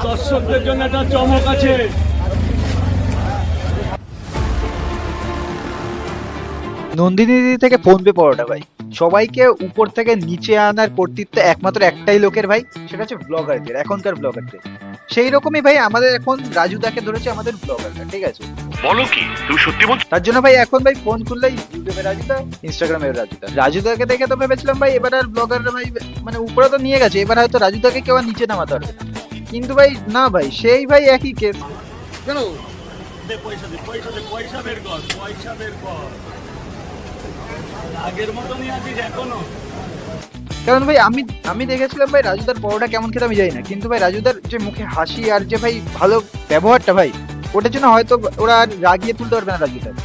দর্শকদের জন্য একটা চমক আছে। নন্দিনী দিদি থেকে ফোনপে পরোটা ভাই, সবাইকে উপর থেকে নিচে আনার কর্তৃত্ব একমাত্র একটাই লোকের ভাই, সেটা হচ্ছে ব্লগারদের, এখনকার ব্লগারদের। সেই রকমই ভাই আমাদের এখন রাজুদাকে ধরেছে আমাদের ব্লগাররা, ঠিক আছে? বলো কি তুমি সত্যি বলছো? তার জন্য ভাই এখন ভাই ফোন খুললেই ইউটিউবে রাজুদা, ইনস্টাগ্রামে রাজুদা। রাজুদাকে দেখে তো ভেবেছিলাম ভাই এবার আর ব্লগাররা ভাই মানে উপরে তো নিয়ে গেছে, এবার হয়তো রাজুদাকে কেউ আর নিচে নামাতে পারবে না। কিন্তু ভাই না ভাই, সেই ভাই একই কেস। কেন পয়সা দে, পয়সা দে, পয়সা বের কর, পয়সা বের কর। আগের মতনই আছিস এখনো। কারণ ভাই আমি দেখেছিলাম ভাই রাজুদার পরোটা কেমন খেতে আমি জানি না, কিন্তু ভাই রাজুদার যে মুখে হাসি আর যে ভাই ভালো ব্যবহারটা ভাই, ওটার জন্য হয়তো ওরা আর রাগিয়ে তুলতে পারবে না রাজুদাকে।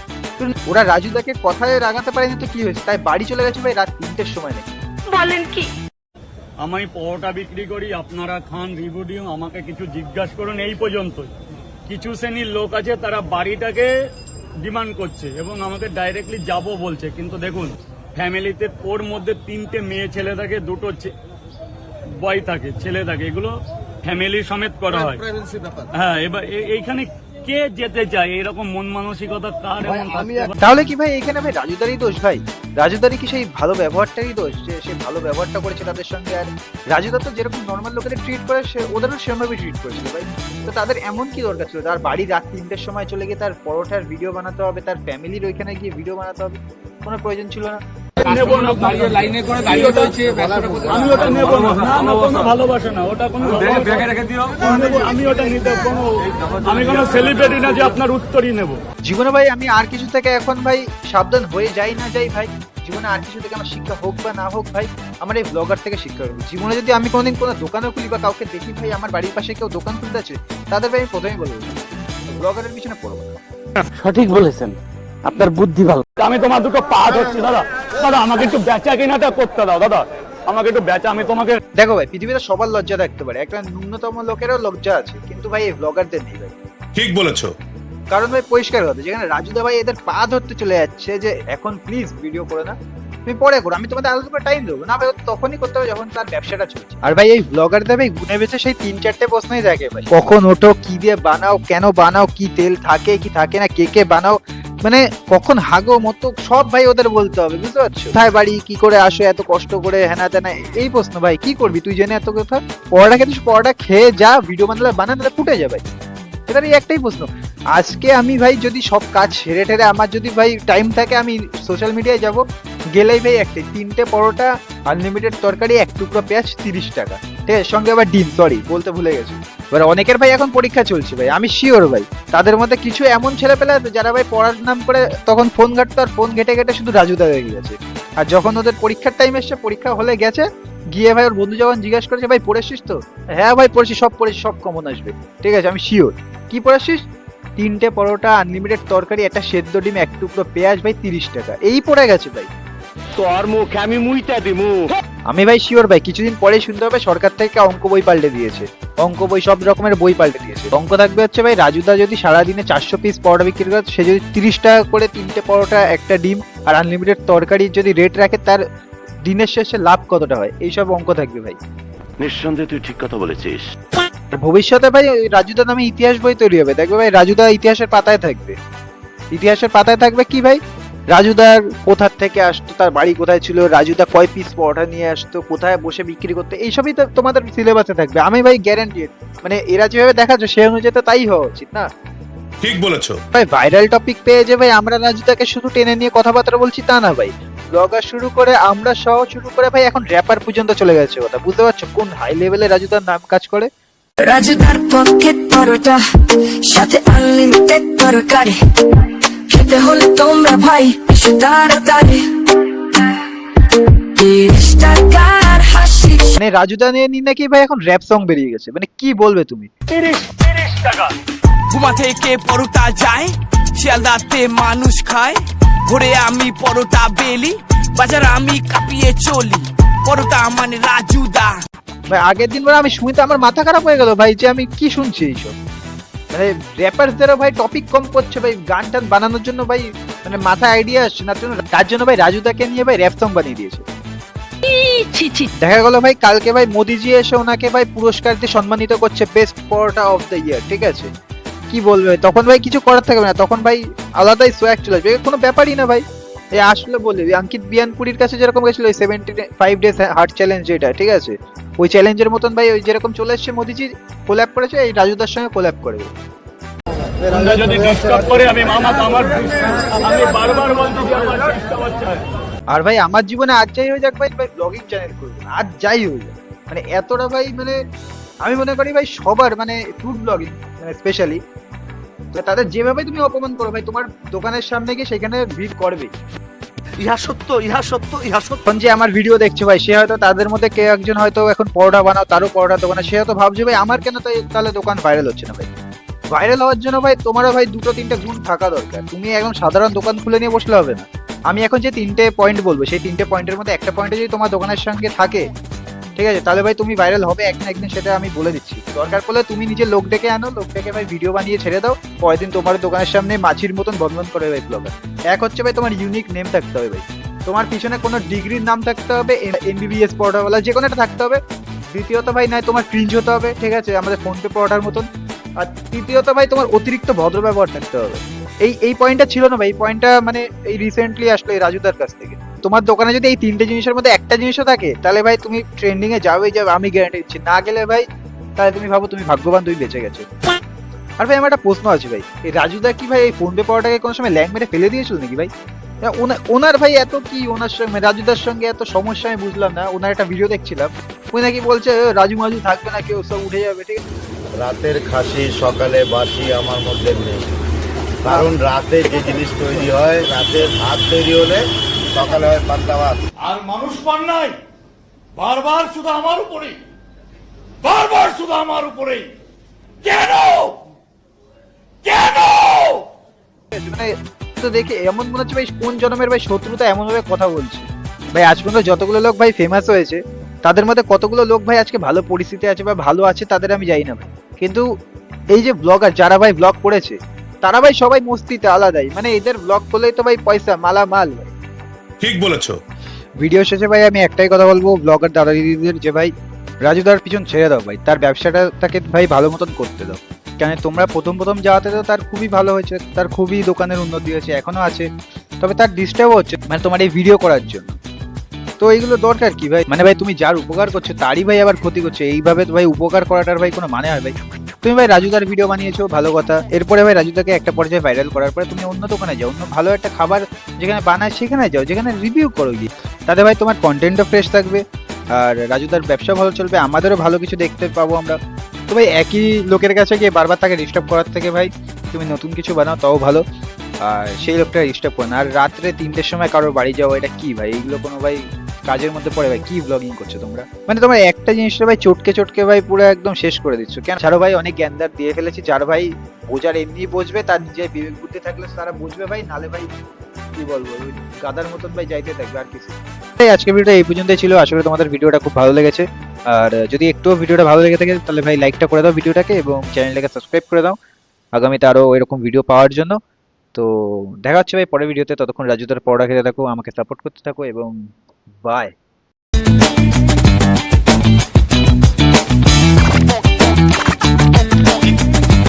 ওরা রাজুদাকে কথায় রাগাতে পারেনি তো কি হয়েছে, তাই বাড়ি চলে গেছে ভাই রাত 3টের সময় নাকি। বলেন কি? আমি পরোটা বিক্রি করি, আপনারা খান, রিভিউ আমাকে কিছু জিজ্ঞাসা করুন। এই পর্যন্তই। কিছু শ্রেণীর লোক আছে তারা বাড়িটাকে ডিমান্ড করছে এবং আমাকে ডাইরেক্টলি যাবো বলছে, কিন্তু দেখুন ফ্যামিলিতে ওর মধ্যে 3টে মেয়ে ছেলে থাকে, 2টো বয় থাকে, ছেলে থাকে, এগুলো ফ্যামিলি সমেত করা হয়। হ্যাঁ, এবার এইখানে কে যেতে চায়? এরকম মন মানসিকতা কার? তাহলে কি ভাই এখানে ভাই রাজুদারই দোষ ভাই? রাজুদারই কি সেই ভালো ব্যবহারটারই দোষ, যে সে ভালো ব্যবহারটা করেছে তাদের সঙ্গে? আর রাজুদা তো যেরকম নর্মাল লোকেদের ট্রিট করে সে ওদেরও সেরকমভাবে ট্রিট করেছিল ভাই। তো তাদের এমন কি দরকার ছিল তার বাড়ি রাত 3টের সময় চলে গিয়ে তার পরোটার ভিডিও বানাতে হবে, তার ফ্যামিলির ওইখানে গিয়ে ভিডিও বানাতে হবে? কোনো প্রয়োজন ছিল না। আমি ওটা নেবো না, না কোনো ভালোবাসা না, ওটা কোনো আমি ওটা নিতে আমি কোনো সেলিব্রিটি না যে আপনার উত্তরই নেব। জীবনে ভাই আমি আর কিছু থেকে এখন ভাই সাবধান হয়ে যাই না যাই ভাই, জীবনে আর কিছু থেকে আমার শিক্ষা হোক বা না হোক ভাই, আমার এই ব্লগার থেকে শিক্ষা হবে। জীবনে যদি আমি কোনোদিন কোনো দোকানও খুলি বা কাউকে দেখি ভাই আমার বাড়ির পাশে কেউ দোকান খুলতে আছে, তাদের ভাই আমি প্রথমেই বলবো ব্লগারের পিছনে পড়বো না। সঠিক বলেছেন, আপনার বুদ্ধি ভালো। আমি তোমার দুটো পা ধরছি দাদা, দাদা আমাকে একটু বেচা কেনাটা করতে দাও দাদা, আমাকে একটু বেচা, আমি তোমাকে। দেখো ভাই পৃথিবীতে সবার লজ্জা থাকতে পারে, একটা ন্যূনতম লোকেরও লজ্জা আছে, কিন্তু ভাই এই ব্লগারদের নেই ভাই। ঠিক বলেছো। কারণ ভাই পরিষ্কার কথা, যেখানে রাজুদা ভাই এদের পা ধরতে চলে যাচ্ছে যে এখন প্লিজ ভিডিও করে না, তুমি পরে করো, আমি তোমাদের আলাদা করে টাইম দেবো না ভাই, তখনই করতে হবে যখন তার ব্যবসাটা চলছে। আর ভাই এই ব্লগারদের ভাই গুনে বেছে সেই 3-4টে প্রশ্নই দেখে ভাই, কখন ওঠো, কি দিয়ে বানাও, কেন বানাও, কি তেল থাকে কি থাকে না, কে বানাও, মানে কখন হাগো মতো সব ভাই ওদের বলতে হবে, বুঝতে পারছো? কোথায় বাড়ি, কি করে আসো এত কষ্ট করে, হ্যানা তেনা এই প্রশ্ন। ভাই কি করবি তুই জেনে এত কথা? পরোটা খেতে পরোটা খেয়ে যা, ভিডিও বানালে বানালে ফুটে যা ভাই, এটার এই একটাই প্রশ্ন। আজকে আমি ভাই যদি সব কাজ সেরে টেরে আমার যদি ভাই টাইম থাকে, আমি সোশ্যাল মিডিয়ায় যাব, গেলেই ভাই একটাই 3টে পরোটা, আনলিমিটেড তরকারি, 1 টুকরো পেঁয়াজ, 30 টাকা, ঠিক আছে? সঙ্গে আবার ডিম, সরি বলতে ভুলে গেছি। এবার অনেকের ভাই এখন পরীক্ষা চলছে ভাই, আমি শিওর ভাই তাদের মধ্যে কিছু এমন ছেলে পেলে আছে যারা ভাই পড়ার নাম করে তখন ফোন ঘাটতো, আর ফোন ঘেটে ঘেটে শুধু রাজুদা হয়ে গেছে। আর যখন ওদের পরীক্ষার টাইম এসছে, পরীক্ষা হলে গেছে, গিয়ে ভাই ওর বন্ধু যখন জিজ্ঞাসা করেছে ভাই পড়েছিস তো, হ্যাঁ ভাই পড়েছি, সব পড়েছি, সব কমন আসবে, ঠিক আছে আমি শিওর। কি পড়েছিস? 3টে পরোটা, আনলিমিটেড তরকারি, একটা সেদ্ধ ডিম, 1 টুকরো পেঁয়াজ ভাই, 30 টাকা, এই পড়ে গেছে ভাই। তোর মুখে আমি মুইটা দিমু। আমি ভাই শিওর ভাই কিছুদিন পরেই শুনতে হবে সরকার থেকে অঙ্ক বই পাল্টে দিয়েছে, অঙ্ক বই সব রকমের বই পাল্টে দিয়েছে। অঙ্ক থাকবে হচ্ছে ভাই রাজুদা যদি সারাদিনে 400 পিস পরোটা বিক্রি করে, সে যদি 30 টাকা করে 3টে পরোটা, একটা ডিম আর আনলিমিটেড তরকারি যদি রেট রাখে, তার দিনের শেষে লাভ কতটা হয়, এইসব অঙ্ক থাকবে ভাই। নিঃসন্দেহে তুই ঠিক কথা বলেছিস। আর ভবিষ্যতে ভাই রাজুদা নামে ইতিহাস বই তৈরি হবে, দেখবে ভাই রাজুদা ইতিহাসের পাতায় থাকবে। ইতিহাসের পাতায় থাকবে কি ভাই, রাজুদার কোথা থেকে আসতো, তার বাড়ি কোথায় ছিল, রাজুদা কয় পিস পরোটা নিয়ে আসতো, কোথায় বসে বিক্রি করতে, এইসবই তো তোমাদের সিলেবাসে থাকবে। আমি ভাই গ্যারান্টি, মানে এরা যেভাবে দেখাচ্ছে সে অনুযায়ী তো তাই হওয়া উচিত না? ঠিক বলেছো ভাই ভাইরাল টপিক পেয়ে যে ভাই আমরা রাজুদাকে শুধু টেনে নিয়ে কথাবার্তা বলছি তা না ভাই, ব্লগার শুরু করে আমরা সহ শুরু করে ভাই এখন র্যাপার পর্যন্ত চলে গেছে কথা, বুঝতে পারছো কোন হাই লেভেলে রাজুদার নাম কাজ করে? রাজুদার পকেট পরোটা সাথে আনলিমিটেড তরকারি, খেতে হলে তোমরা ভাই এসে তাড়াতাড়ি। 30 টাকার হাসি। মানে রাজুদা নিয়ে নাকি ভাই এখন র্যাপ সং বেরিয়ে গেছে, মানে কি বলবে তুমি? 30 টাকা ঘুমা থেকে পরোটা যায়, শিয়ালদাতে মানুষ খায়, ভোরে আমি পরোটা বেলি, বাজার আমি কাঁপিয়ে চলি, পরোটা মানে রাজুদা। ভাই আগের দিন আমি শুনতে আমার মাথা খারাপ হয়ে গেল ভাই, যে আমি কি শুনছি এইসব, মানে র্যাপারদেরও ভাই টপিক কম করছে ভাই, গান টান বানানোর জন্য ভাই মানে মাথায় আইডিয়া আসছে না, তার জন্য ভাই রাজুদাকে নিয়ে ভাই র্যাপ সং বানিয়ে দিয়েছে। দেখা গেল ভাই কালকে ভাই মোদিজি এসে ওনাকে ভাই পুরস্কার দিয়ে সম্মানিত করছে best paratha of the year, ঠিক আছে? কি বলবে তখন ভাই, কিছু করার থাকবে না তখন ভাই, আলাদাই সোয়াগ চলে আসবে, কোনো ব্যাপারই না ভাই। এই আসলে বলে অঙ্কিত বিয়ানপুরীর কাছে যেরকম গেছিল ওই 75 ডেজ হার্ট চ্যালেঞ্জ যেটা, ঠিক আছে? ওই চ্যালেঞ্জের মতন ভাই ওই যেরকম চলে এসছে মোদিজি কোল্যাব করেছে, এই রাজুদার সঙ্গে কোল্যাব করবে। তোমরা যদি ডিস্টার্ব করে আমি আমি বারবার বলছি যে আমার ডিস্টার্ব চাই। আর ভাই আমার জীবনে আজ যাই হয়ে যাক ভাই, ভাই ব্লগিং চ্যানেল করবো, আজ যাই হয়ে যাক, মানে এতটা ভাই, মানে আমি মনে করি ভাই সবার মানে ফুড ব্লগিং মানে স্পেশালি তাদের যেভাবে তুমি অপমান করো ভাই, তোমার দোকানের সামনে গিয়ে সেখানে ভিড় করবে। ইহা সত্য, ইহা সত্য, ইহা সত্য। এখন যে আমার ভিডিও দেখছে ভাই, সে হয়তো তাদের মধ্যে কে একজন হয়তো এখন পরোটা বানাও, তারও পরোটা দোকানে, সে হয়তো ভাবছে ভাই আমার কেন তাহলে দোকান ভাইরাল হচ্ছে না। ভাই ভাইরাল হওয়ার জন্য ভাই তোমারও ভাই 2-3টা গুণ থাকা দরকার। তুমি একদম সাধারণ দোকান খুলে নিয়ে বসলে হবে না। আমি এখন যে 3টে পয়েন্ট বলবো, সেই 3টে পয়েন্টের মধ্যে একটা পয়েন্টে যদি তোমার দোকানের সঙ্গে থাকে, ঠিক আছে, তাহলে ভাই তুমি ভাইরাল হবে একদিন, সেটা আমি বলে দিচ্ছি। দরকার পড়লে তুমি নিজে লোক ডেকে আনো, লোক ডেকে ভাই ভিডিও বানিয়ে ছেড়ে দাও, পরের দিন তোমার দোকানের সামনে মাছির মতন বন্ধন করে ভাই ব্লগার। এক হচ্ছে ভাই তোমার ইউনিক নেম থাকতে হবে ভাই, তোমার পিছনে কোনো ডিগ্রির নাম থাকতে হবে, MBBS পড়াওয়ালা যে কোনো একটা থাকতে হবে। দ্বিতীয়ত ভাই নয় তোমার ক্রিঞ্জ হতে হবে, ঠিক আছে, আমাদের ফোনপে পড়ার মতন। আর তৃতীয়ত ভাই তোমার অতিরিক্ত ভদ্র ব্যবহার থাকতে হবে। এই পয়েন্টটা ছিল না ভাই, এই পয়েন্টটা মানে এই রিসেন্টলি আসলো এই রাজুদার কাছ থেকে। তোমার দোকানে যদি এই 3টে জিনিসের মধ্যে একটা জিনিসও থাকে, তাহলে ভাই তুমি ট্রেন্ডিং এ যাবে, আমি গ্যারান্টি দিচ্ছি। না গেলে ভাই তাহলে তুমি ভাবো তুমি ভাগ্যবান, তুমি বেঁচে গেছো। আর ভাই আমার একটা প্রশ্ন আছে ভাই, এই রাজুদা কি ভাই এই ফোনপে পড়াটাকে কোনো সময় ল্যাং মেরে ফেলে দিয়েছিল নাকি ভাই? ওনার ভাই এত কি ওনার সঙ্গে রাজুদার সঙ্গে এত সমস্যা আমি বুঝলাম না। ওনার একটা ভিডিও দেখছিলাম, উনি নাকি বলছে রাজু মাজু থাকবে না, কেউ সব উঠে যাবে, ঠিক আছে? রাতের খাসি সকালে বাসি আমার মধ্যে নেই, কারণ রাতে যে জিনিস তৈরি হয়, রাতের ভাত তৈরি হলে সকালে হয় পান্তা ভাত। আর মানুষ পান নাই, বারবার শুধু আমার উপরেই, বারবার শুধু আমার উপরেই। কেন কেন? মানে তো দেখে এমন মনে হচ্ছে ভাই কোন জন্মের ভাই শত্রুতা এমন ভাবে কথা বলছে। ভাই আজ পর্যন্ত যতগুলো লোক ভাই ফেমাস হয়েছে, তাদের মধ্যে কতগুলো লোক ভাই আজকে ভালো পরিস্থিতি আছে বা ভালো আছে তাদের আমি জানি না ভাই, কিন্তু এই যে ব্লগার যারা ভাই ব্লগ করেছে, তারা ভাই সবাই মস্তিতে আলাদাই, মানে এদের ব্লগ করলেই তো ভাই পয়সা মালামাল। ঠিক বলেছো। ভিডিও শেষে ভাই আমি একটাই কথা বলবো ব্লগার দাদা দিদিদের, যে ভাই রাজুদার পিছন ছেড়ে দাও ভাই, তার ব্যবসাটা তাকে ভাই ভালো মতন করতে দাও। কেন তোমরা প্রথম যাওয়াতে তো তার খুবই ভালো হয়েছে, তার খুবই দোকানের উন্নতি হয়েছে, এখনো আছে, তবে তার ডিস্টার্বও হচ্ছে মানে তোমার এই ভিডিও করার জন্য। তো এইগুলো দরকার কি ভাই, মানে ভাই তুমি যার উপকার করছো তারই ভাই আবার ক্ষতি করছো, এইভাবে তো ভাই উপকার করাটার ভাই কোনো মানে হয় ভাই? তুমি ভাই রাজুদার ভিডিও বানিয়েছো ভালো কথা, এরপরে ভাই রাজুদাকে একটা পর্যায়ে ভাইরাল করার পরে তুমি অন্য দোকানে যাও, অন্য ভালো একটা খাবার যেখানে বানায় সেখানে যাও, যেখানে রিভিউ করো গিয়ে, তাতে ভাই তোমার কন্টেন্টও ফ্রেশ থাকবে, আর রাজুদার ব্যবসা ভালো চলবে, আমাদেরও ভালো কিছু দেখতে পাবো আমরা। তো ভাই একই লোকের কাছে গিয়ে বারবার তাকে ডিস্টার্ব করার থেকে ভাই তুমি নতুন কিছু বানাও, তাও ভালো। আর সেই লোকটা ডিস্টার্ব করো না। আর রাত্রে 3টের সময় কারোর বাড়ি যাওয়া, এটা কি ভাই? এইগুলো কোনো ভাই কাজের মধ্যে পড়ে ভাই? কি ব্লগিং করছো তোমরা? মানে তোমরা একটা জিনিসটা ভাই চটকে ভাই পুরো একদম শেষ করে দিচ্ছ। কেন ছাড়ো ভাই, অনেক জ্ঞানদার দিয়ে ফেলেছি, যার ভাই বোঝার এমনি বুঝবে, তার নিজের বিবেক বুদ্ধি থাকলে তারা বুঝবে ভাই, নালে ভাই কি বলবো ওই গাদার মতন ভাই যাইতে থাকবে আর কিছু। তাই আজকে ভিডিওটা এই পর্যন্তই ছিল, আশা করি তোমাদের ভিডিওটা খুব ভালো লেগেছে। আর যদি একটু ভিডিওটা ভালো লেগে থাকে তাহলে ভাই লাইকটা করে দাও ভিডিওটাকে, এবং চ্যানেলটাকে সাবস্ক্রাইব করে দাও আগামীতে আরো এরকম ভিডিও পাওয়ার জন্য। তো দেখা হচ্ছে ভাই পরের ভিডিওতে, ততক্ষণ রাজুদার পড়া খেতে থাকো, আমাকে সাপোর্ট করতে থাকো, এবং বাই।